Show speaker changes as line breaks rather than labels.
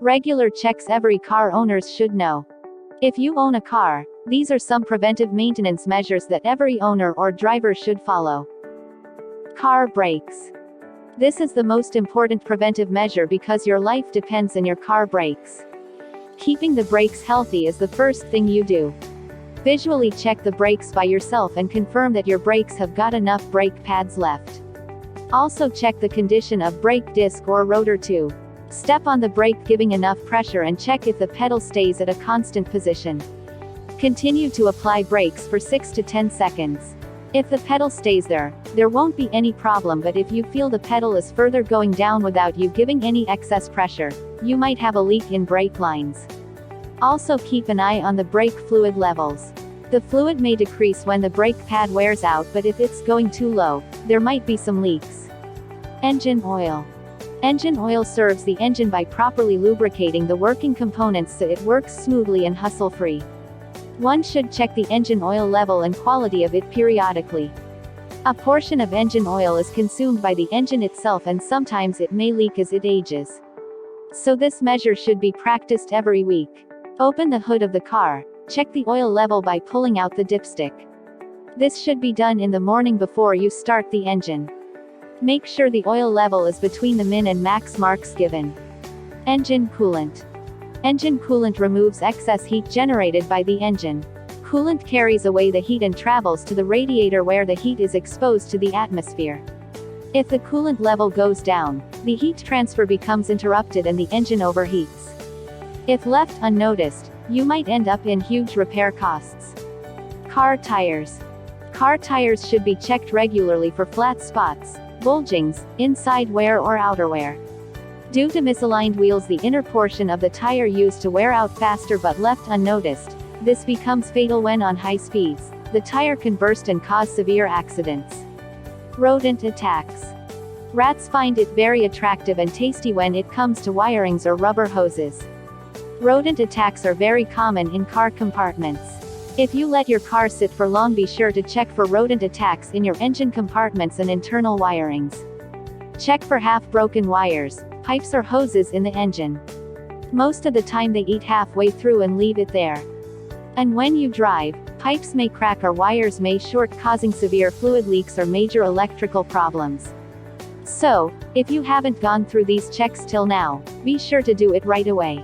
Regular checks every car owners should know. If you own a car, these are some preventive maintenance measures that every owner or driver should follow. Car brakes. This is the most important preventive measure because your life depends on your car brakes. Keeping the brakes healthy is the first thing you do. Visually check the brakes by yourself and confirm that your brakes have got enough brake pads left. Also check the condition of brake disc or rotor too. Step on the brake giving enough pressure and check if the pedal stays at a constant position. Continue to apply brakes for 6 to 10 seconds. If the pedal stays there won't be any problem, but if you feel the pedal is further going down without you giving any excess pressure, you might have a leak in brake lines. Also keep an eye on the brake fluid levels. The fluid may decrease when the brake pad wears out, but if it's going too low, there might be some leaks. Engine oil. Engine oil serves the engine by properly lubricating the working components so it works smoothly and hustle-free. One should check the engine oil level and quality of it periodically. A portion of engine oil is consumed by the engine itself and sometimes it may leak as it ages. So this measure should be practiced every week. Open the hood of the car. Check the oil level by pulling out the dipstick. This should be done in the morning before you start the engine. Make sure the oil level is between the min and max marks given. Engine coolant. Engine coolant removes excess heat generated by the engine. Coolant carries away the heat and travels to the radiator where the heat is exposed to the atmosphere. If the coolant level goes down, the heat transfer becomes interrupted and the engine overheats. If left unnoticed, you might end up in huge repair costs. Car tires. Car tires should be checked regularly for flat spots, bulgings, inside wear or outer wear. Due to misaligned wheels, the inner portion of the tire used to wear out faster but left unnoticed. This becomes fatal when on high speeds. The tire can burst and cause severe accidents. Rodent attacks. Rats find it very attractive and tasty when it comes to wirings or rubber hoses. Rodent attacks are very common in car compartments. If you let your car sit for long, be sure to check for rodent attacks in your engine compartments and internal wirings. Check for half-broken wires, pipes or hoses in the engine. Most of the time they eat halfway through and leave it there. And when you drive, pipes may crack or wires may short, causing severe fluid leaks or major electrical problems. So, if you haven't gone through these checks till now, be sure to do it right away.